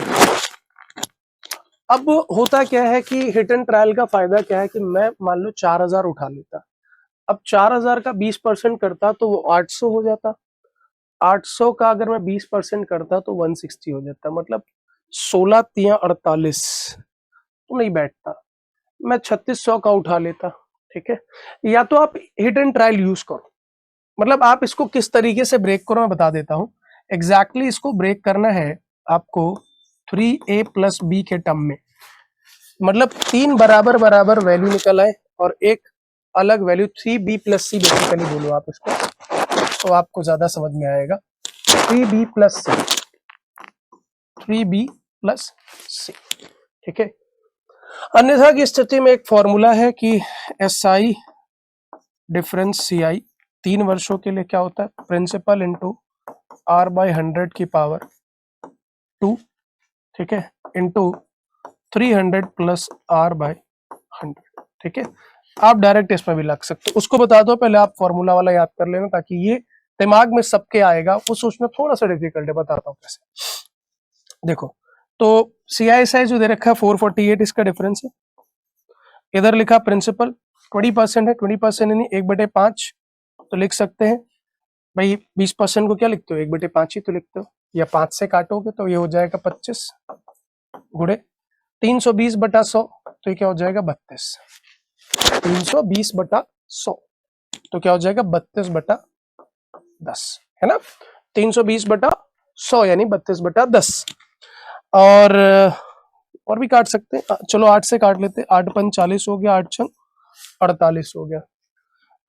अब होता क्या है कि हिट एंड ट्रायल का फायदा क्या है कि मैं मान लो 4000 उठा लेता, अब 4000 का 20% करता तो वो 800 हो जाता, 800 का अगर मैं 20% करता तो 160 हो जाता, मतलब 16 तिया 48 तो नहीं बैठता, मैं 3600 का उठा लेता, ठीक है। या तो आप हिट एंड ट्रायल यूज करो, मतलब आप इसको किस तरीके से ब्रेक करो मैं बता देता हूं। एग्जैक्टली इसको ब्रेक करना है आपको 3a प्लस बी के टर्म में, मतलब 3 बराबर बराबर वैल्यू निकल आए और एक अलग value 3b plus see basically बोलो आप इसको, तो आपको ज्यादा समझ में आएगा। 3b प्लस सी, 3b प्लस सी। ठीक है, अन्यथा की स्थिति में एक फॉर्मूला है कि SI डिफरेंस CI 3 वर्षों के लिए क्या होता है, प्रिंसिपल इंटू R/100 की पावर 2, ठीक है, इंटू 300 प्लस R/100। ठीक है, आप डायरेक्ट इसमें भी लग सकते हो, उसको बता दो पहले, आप फॉर्मूला वाला याद कर लेना ताकि ये दिमाग में सबके आएगा, वो सोचना थोड़ा सा डिफिकल्ट है, बताता हूँ कैसे। देखो, तो CI जो दे रखा है 448, इसका डिफरेंस है। इधर लिखा प्रिंसिपल 20% है, 20% यानी 1/5, तो लिख सकते हैं भाई 20% को क्या लिखते हो, 1/5 ही तो लिखते हो, या 5 से काटोगे तो ये हो जाएगा 25 गुणे 320/100, तो ये क्या हो जाएगा 32। 320/100 तो क्या हो जाएगा 32/10, है ना, 320/100 यानी 32/10। और भी काट सकते हैं, चलो 8 से काट लेते हैं, 8 × 5 = 40 हो गया, 8 × 6 = 48 हो गया,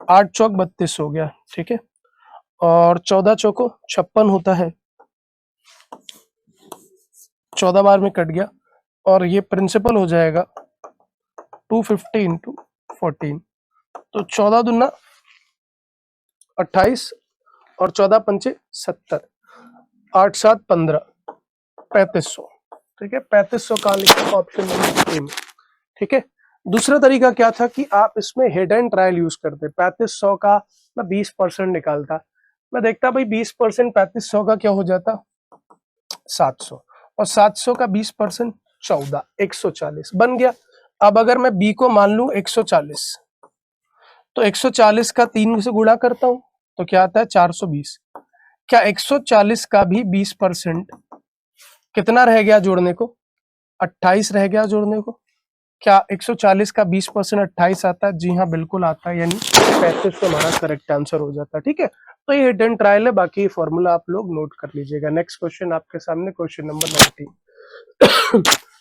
8 × 4 = 32 हो गया। ठीक है, और 14 × 4 = 56 होता है, 14 बार में कट गया, और ये प्रिंसिपल हो जाएगा 250 × 14, तो 14 दूना 28 और 14 पंचे 70, 8 7 15, 3500। ठीक है, 3500 का लिखा ऑप्शन नंबर ए में। ठीक है, दूसरा तरीका क्या था कि आप इसमें हिट एंड ट्रायल यूज करते, 3500 का मैं 20% निकालता, मैं देखता भाई 20% 3500 का क्या हो जाता 700, और 700 का 20% 14, 140 बन गया। अब अगर मैं बी को मान लूं 140, तो 140 का 3 से गुणा करता हूं तो क्या आता है 420। क्या 140 का भी 20% कितना रह गया जोड़ने को, 28 रह गया जोड़ने को। क्या 140 का 20% 28 आता है, जी हाँ बिल्कुल आता है, यानी 35 तो हमारा करेक्ट आंसर हो जाता है। ठीक है, तो ये हिडन ट्रायल है, बाकी फॉर्मूला आप लोग नोट कर लीजिएगा। नेक्स्ट क्वेश्चन आपके सामने, question number 19।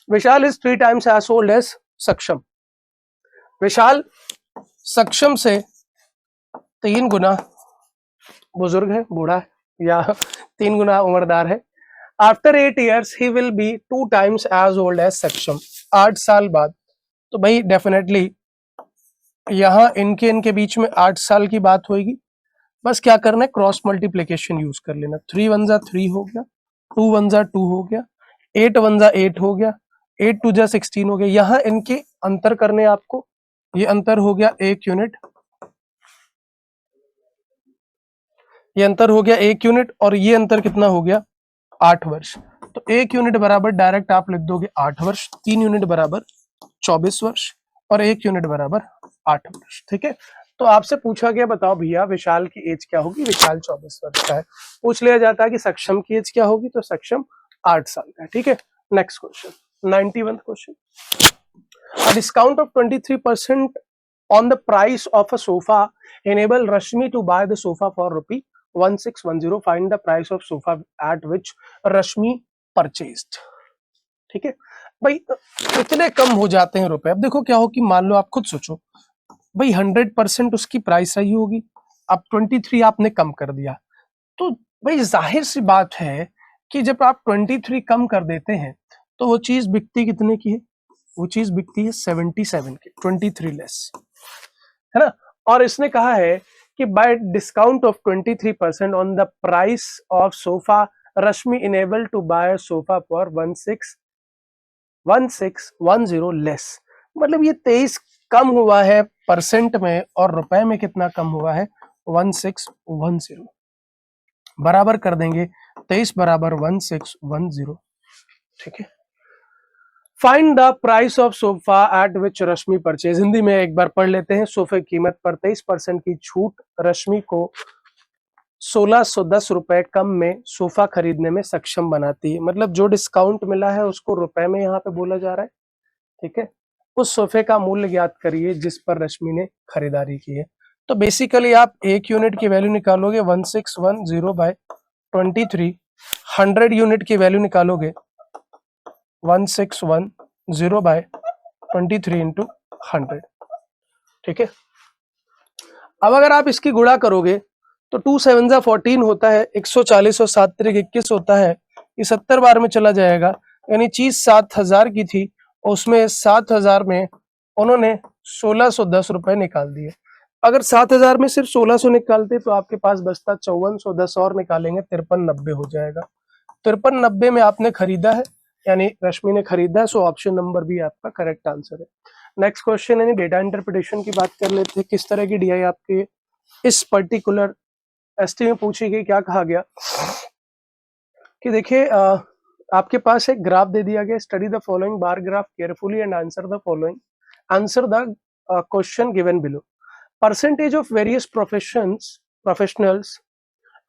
Vishal is 3 times as old as सक्षम। विशाल सक्षम से 3 गुना बुजुर्ग है, बूढ़ा है, या 3 गुना उम्रदार है। After 8 years he will be 2 times as old as सक्षम। 8 साल बाद, तो भाई डेफिनेटली यहाँ इनके बीच में 8 साल की बात होगी। बस क्या करना है, क्रॉस मल्टीप्लीकेशन यूज कर लेना। 3 1 जा 3 हो गया, 2 1 जा 2 हो गया, 8 1 जा 8 हो गया, 8 2 जा 16 हो गया। यहाँ इनके अंतर करने आपको, ये अंतर हो गया 1 यूनिट, ये अंतर हो गया 1 यूनिट, और ये अंतर कितना हो गया 8 वर्ष। तो 1 यूनिट बराबर डायरेक्ट आप लिख दोगे 8 वर्ष, 3 यूनिट बराबर 24 वर्ष, और 1 यूनिट बराबर 8 वर्ष। ठीक है, तो आपसे पूछा गया बताओ भैया विशाल की एज क्या होगी, विशाल 24 वर्ष का है। पूछ लिया जाता है कि सक्षम की एज क्या होगी, तो सक्षम 8 साल का है। ठीक है, next question 91 question. Discount of 23% on the price of a sofa enable Rashmi to buy the sofa for ₹1610. Find the price of sofa at which Rashmi purchased. ठीक है भाई, इतने कम हो जाते हैं रुपए। अब देखो क्या हो कि मान लो, आप खुद सोचो भाई 100% उसकी प्राइस रही होगी, अब 23 आपने कम कर दिया, तो भाई जाहिर सी बात है कि जब आप 23 कम कर देते हैं तो वो चीज बिकती कितने की है, वो चीज बिकती है 77 की, 23 लेस, है ना। और इसने कहा है कि by discount of 23% on the price of sofa Rashmi enable to buy sofa for 1610 less. मतलब ये 23 कम हुआ है परसेंट में, और रुपए में कितना कम हुआ है 1610। बराबर कर देंगे 23 बराबर 1610। ठीक है, find the price of sofa eight which Rashmi purchase. Hindi में एक बार पढ़ लेते हैं। सोफे की कीमत पर 23% की छूट रश्मि को 1610 रुपए कम में सोफा खरीदने में सक्षम बनाती है। मतलब जो डिस्काउंट मिला है उसको रुपए में यहाँ पे बोला जा रहा है। ठीक है, उस सोफे का मूल्य ज्ञात करिए जिस पर रश्मि ने खरीदारी की है। तो बेसिकली आप 1 यूनिट की वैल्यू निकालोगे 1610 बाय 23, 100 यूनिट की वैल्यू निकालोगे 1610 बाय 23 इंटू 100। ठीक है, अब अगर आप इसकी गुणा करोगे तो 2 7 14 होता है, 140 और 7 3 21 होता है, ये 70 बार में चला जाएगा, यानी चीज 7,000 की थी, उसमें 7,000 में उन्होंने 1,610 रुपए निकाल दिए। अगर 7,000 में सिर्फ 1,600 निकालते तो आपके पास बचता 5,410, और निकालेंगे 5390 हो जाएगा। 5390 में आपने खरीदा है, यानी रश्मि ने खरीदा है, सो ऑप्शन नंबर भी आपका करेक्ट आंसर है। नेक्स्ट क्वेश्चन यानी डेटा इंटरप्रिटेशन की बात कर लेते हैं। किस तरह की डीआई आपके इस पर्टिकुलर एसटी में पूछी गई। क्या कहा गया कि देखिए आपके पास एक ग्राफ दे दिया गया, study the following bar graph carefully and answer the following, answer the question given below. Percentage of various professionals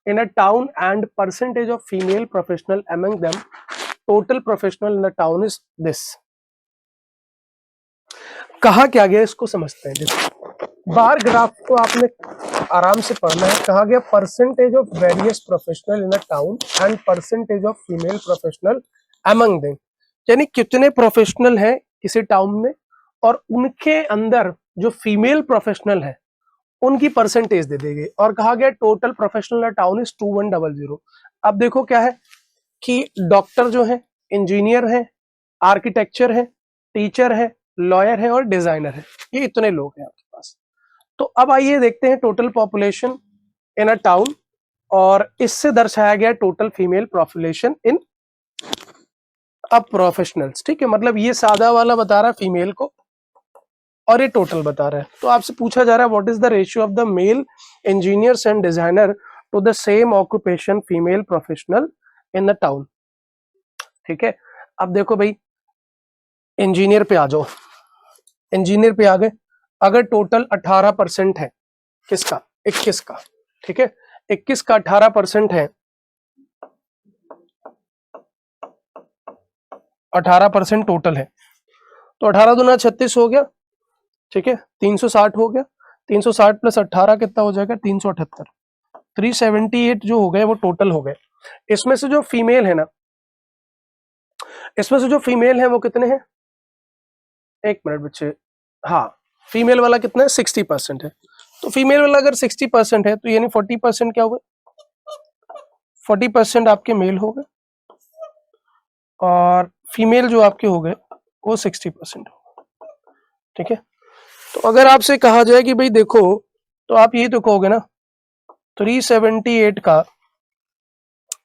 in a town and percentage of female professional among them, total professional in the town is this। कहा क्या गया इसको समझते हैं। देखो bar graph को आपने आराम से पढ़ना है। कहा गया percentage of various professional in a town and percentage of female professional among them, यानी कितने प्रोफेशनल हैं किसी टाउन में और उनके अंदर जो फीमेल प्रोफेशनल है उनकी परसेंटेज दे देंगे। और कहा गया टोटल प्रोफेशनल टाउन इज 2100। अब देखो क्या है कि डॉक्टर जो है, इंजीनियर है, आर्किटेक्चर है, टीचर है, लॉयर है और डिजाइनर है, ये इतने लोग हैं आपके पास। तो अब आइए देखते हैं total population in a town, और इससे दर्शाया गया टोटल फीमेल पॉपुलेशन इन अब प्रोफेशनल्स। ठीक है, मतलब ये सादा वाला बता रहा है फीमेल को और ये टोटल बता रहा है। तो आपसे पूछा जा रहा है what is the ratio of the male engineers and designer to the same occupation female professional in the town. ठीक है, अब देखो भाई इंजीनियर पे आ जाओ। इंजीनियर पे आ गए, अगर टोटल 18% है किसका, 21 का। ठीक है, 21 का 18% है, 18% टोटल है, तो 18 दूना 36 हो गया। ठीक है, 360 हो गया, 360 प्लस 18 कितना हो जाएगा, 378। 378 जो हो गए वो टोटल हो गए। इसमें से जो फीमेल है ना, इसमें से जो फीमेल है वो कितने हैं, एक मिनट बच्चे, हाँ फीमेल वाला कितना है, 60% है। तो फीमेल वाला अगर 60% है तो यानी 40% क्या हुए, 40% आपके मेल हो गए और फीमेल जो आपके हो गए वो 60% हो गए। ठीक है, तो अगर आपसे कहा जाए कि भाई देखो, तो आप यही तो कहोगे ना 378 का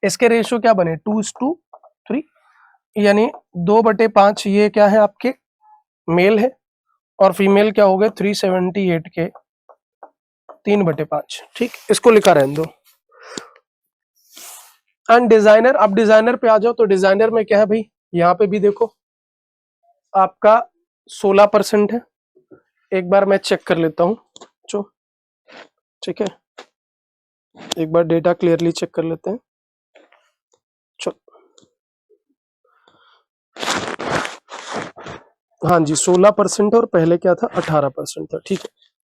इसके रेशियो क्या बने, 2:3, यानी 2/5 ये क्या है आपके मेल है और फीमेल क्या हो गए 378 के 3/5। ठीक, इसको लिखा रहने दो। एंड डिजाइनर, अब डिजाइनर पे आ जाओ, तो डिजाइनर में क्या है भाई, यहाँ पे भी देखो आपका 16% है। एक बार मैं चेक कर लेता हूँ जो, ठीक है, एक बार डेटा क्लियरली चेक कर लेते हैं। चलो हाँ जी, 16% और पहले क्या था 18% था। ठीक है,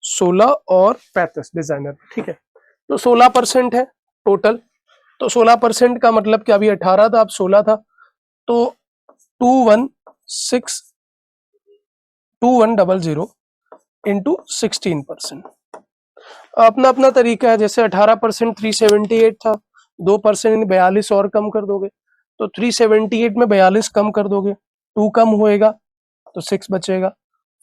16 और 35 डिजाइनर। ठीक है, तो 16% है टोटल। तो 16% का मतलब कि अभी 18 था, अब 16 था, तो 2100 इंटू 16%। अपना अपना तरीका है, जैसे 18% 378 था, 2% 42 और कम कर दोगे, तो 378 में 42 कम कर दोगे, 2 कम होएगा तो 6 बचेगा,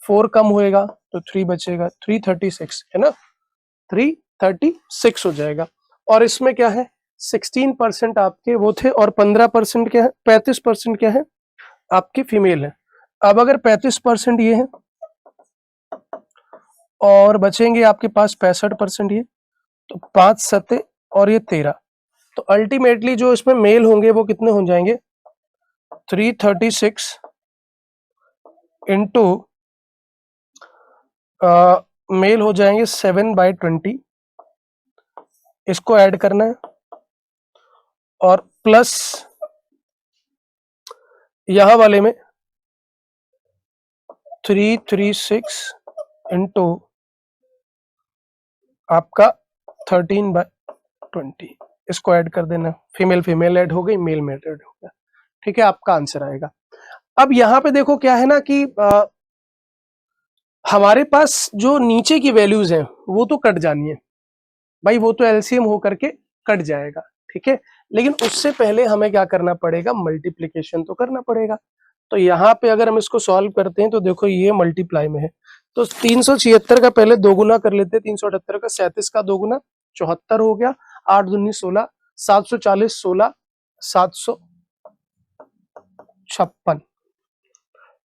4 कम होएगा तो 3 बचेगा, 336 है ना, 336 हो जाएगा। और इसमें क्या है 16% आपके वो थे और 15% क्या है, 35% क्या है आपकी फीमेल है। अब अगर 35% ये है और बचेंगे आपके पास 65% ये, तो 5 7 और ये 13, तो अल्टीमेटली जो इसमें मेल होंगे वो कितने हो जाएंगे, 336 इंटू मेल हो जाएंगे 7/20, इसको ऐड करना है और प्लस यहां वाले में 336 इंटू आपका 13/20, इसको ऐड कर देना, फीमेल फीमेल ऐड हो गई, मेल मेल ऐड हो गया। ठीक है, आपका आंसर आएगा। अब यहाँ पे देखो क्या है ना कि हमारे पास जो नीचे की वैल्यूज हैं वो तो कट जानी है भाई, वो तो एलसीएम होकर के कट जाएगा। ठीक है, लेकिन उससे पहले हमें क्या करना पड़ेगा, मल्टीप्लीकेशन तो करना पड़ेगा। तो यहाँ पे अगर हम इसको सॉल्व करते हैं तो देखो ये मल्टीप्लाई में है, तो 376 का पहले दो गुना कर लेते हैं, 378 का 37 का दो गुना 74 हो गया, 8 दूनी 16, 740 16 756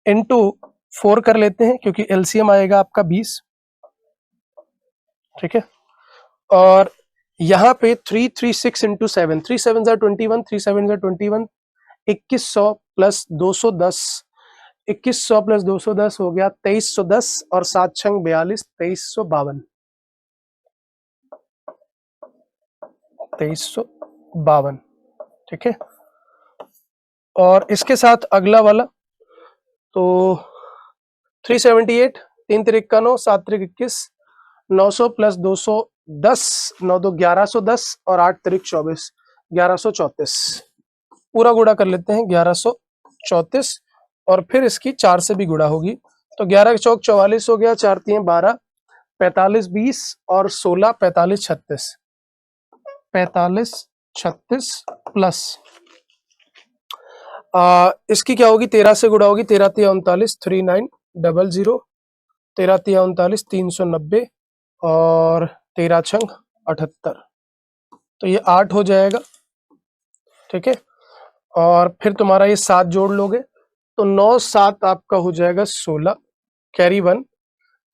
इंटू 4 कर लेते हैं क्योंकि एलसीएम आएगा आपका 20, ठीक है। और यहाँ पे 336 इंटू 7, 3 7 21, 3 7 21, 2100 प्लस 210, 2100 प्लस 210 हो गया 2310 और 7 छंग 42, 2352, 2352, ठीक है। और इसके साथ अगला वाला तो 378, 3 3 9, 7 3 21, 900 प्लस 210, 9 2 1110 और 8 3 24, 1134, पूरा गुणा कर लेते हैं 1134, और फिर इसकी 4 से भी गुणा होगी, तो 11 चौक 44 हो गया, 4 3 12, 45 20 और 16 45 36, 45 36 प्लस इसकी क्या होगी, 13 से गुणा होगी, 13 3 39, 3900, 13 3 39, 390 और 13 छंग 78, तो ये 8 हो जाएगा, ठीक है। और फिर तुम्हारा ये 7 जोड़ लोगे तो 9 7 आपका हो जाएगा 16, कैरी 1,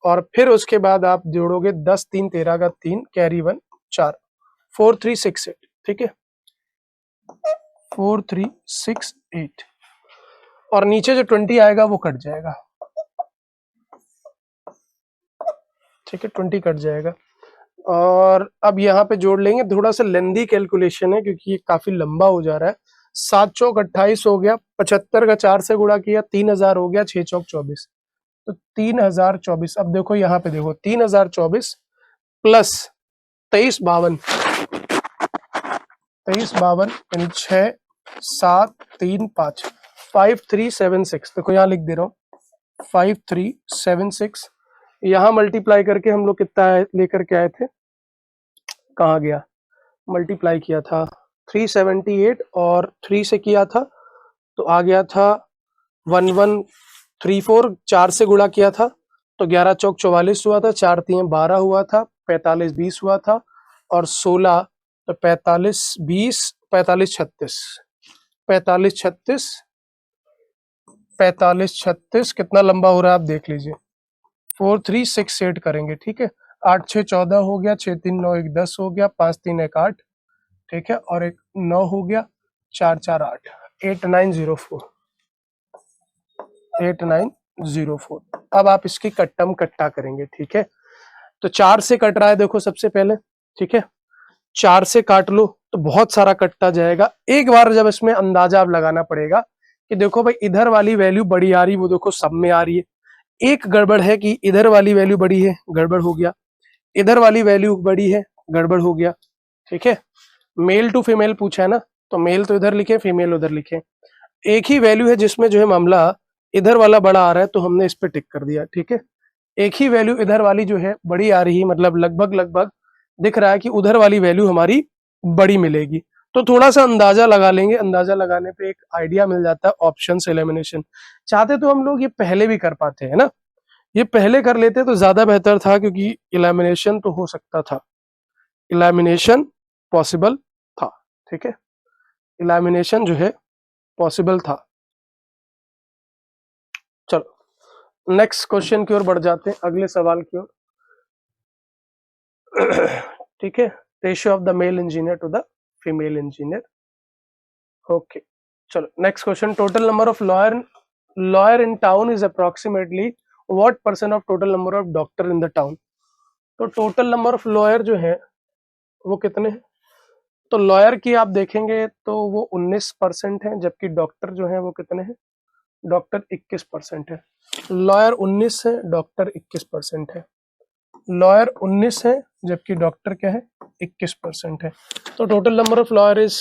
और फिर उसके बाद आप जोड़ोगे 10 3 13 का 3, कैरी 1 4, 4 3 6 8, ठीक है, 4 3 6 8, और नीचे जो 20 आएगा वो कट जाएगा, ठीक है, 20 कट जाएगा। और अब यहाँ पे जोड़ लेंगे, थोड़ा सा लेंदी कैलकुलेशन है क्योंकि ये काफी लंबा हो जा रहा है। 7 चौक 28 हो गया, 75 का 4 से गुणा किया 3000 हो गया, 6 चौक 24, तो 3024। अब देखो यहाँ पे देखो 3024 प्लस 2352, 2352 यानी 6 7 3 5, 5376, देखो यहाँ लिख दे रहा हूँ 5376। यहाँ मल्टीप्लाई करके हम लोग कितना लेकर के आए थे, कहाँ गया, मल्टीप्लाई किया था 378 और 3 से किया था तो आ गया था 1134, 4 से गुणा किया था तो 11 चौक 44 हुआ था, 4 3 12 हुआ था, 45 20 हुआ था, और 16 तो 45 20 45 36, 45 36 45 36 कितना लंबा हो रहा है आप देख लीजिए, 4368 करेंगे, ठीक है। 8 6 14 हो गया, 6 3 9 1 10 हो गया, 5 3 1 8, ठीक है, और एक 9 हो गया, 4 4 8, 8904, 8904। अब आप इसकी कट्टम कट्टा करेंगे, ठीक है। तो 4 से कट रहा है देखो सबसे पहले, ठीक है, 4 से काट लो तो बहुत सारा कटता जाएगा। एक बार जब इसमें अंदाजा आप लगाना पड़ेगा कि देखो भाई इधर वाली वैल्यू बड़ी आ रही, वो देखो सब में आ रही है, एक गड़बड़ है कि इधर वाली वैल्यू बड़ी है, गड़बड़ हो गया, इधर वाली वैल्यू बड़ी है, गड़बड़ हो गया, ठीक है। मेल टू फीमेल पूछा है ना, तो मेल तो इधर लिखे, फीमेल उधर लिखे। एक ही वैल्यू है जिसमें जो है मामला इधर वाला बड़ा आ रहा है तो हमने इस पे टिक कर दिया, ठीक है। एक ही वैल्यू इधर वाली जो है बड़ी आ रही है, मतलब लगभग लगभग दिख रहा है कि उधर वाली वैल्यू हमारी बड़ी मिलेगी, तो थोड़ा सा अंदाजा लगा लेंगे। अंदाजा लगाने पे एक आइडिया मिल जाता है, ऑप्शन एलिमिनेशन। चाहते तो हम लोग ये पहले भी कर पाते हैं ना, ये पहले कर लेते तो ज्यादा बेहतर था क्योंकि इलिमिनेशन तो हो सकता था, इलिमिनेशन पॉसिबल था, ठीक है, इलिमिनेशन जो है पॉसिबल था। चलो नेक्स्ट क्वेश्चन की ओर बढ़ जाते हैं, अगले सवाल की ओर, ठीक है। Ratio of the male engineer to the female engineer, okay. चलो next question, total number of lawyer in town is approximately what percent of total number of doctor in the town. तो टोटल नंबर ऑफ लॉयर जो है वो कितने हैं, तो lawyer की आप देखेंगे तो वो 19% है, जबकि डॉक्टर जो है वो कितने हैं, डॉक्टर 21% है। लॉयर 19 है, डॉक्टर 21% है, लॉयर 19 है जबकि डॉक्टर क्या है 21% है। तो total number of lawyer is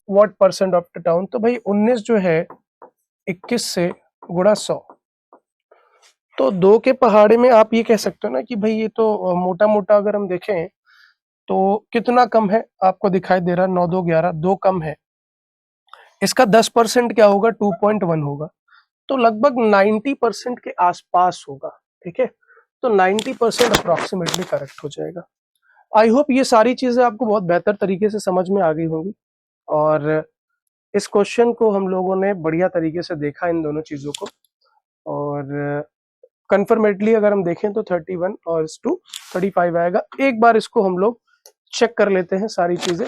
what percent of the town, तो भाई 19 जो है 21 से गुणा 100, तो 2 के पहाड़े में आप ये कह सकते हो ना कि भाई ये तो मोटा मोटा अगर हम देखें तो कितना कम है आपको दिखाई दे रहा है, 9 2 11, 2 कम है। इसका 10% क्या होगा, 2.1 होगा, तो लगभग 90% के आसपास होगा। ठीक है, तो 90% अप्रोक्सीमेटली करेक्ट हो जाएगा। आई होप ये सारी चीजें आपको बहुत बेहतर तरीके से समझ में आ गई होंगी, और इस क्वेश्चन को हम लोगों ने बढ़िया तरीके से देखा, इन दोनों चीजों को, और कन्फर्मेटली अगर हम देखें तो 31 और 2 35 आएगा। एक बार इसको हम लोग चेक कर लेते हैं सारी चीजें,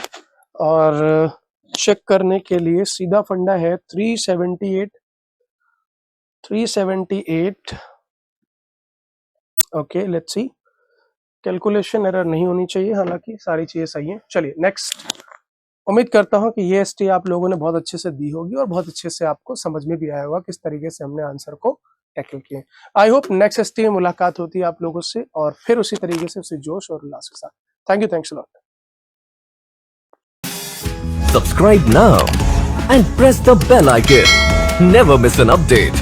और चेक करने के लिए सीधा फंडा है 378। Okay, let's see, calculation error नहीं होनी चाहिए, हालांकि सारी चीजें सही हैं। चलिए नेक्स्ट। उम्मीद करता हूं कि ये एसटी आप लोगों ने बहुत अच्छे से दी होगी और बहुत अच्छे से आपको समझ में भी आया होगा किस तरीके से हमने आंसर को टैकल किया। आई होप नेक्स्ट एसटी में मुलाकात होती है आप लोगों से, और फिर उसी तरीके से, उसी जोश और उल्लास के साथ। Thank you, thanks a lot. Subscribe now and press the bell icon. Never miss an update.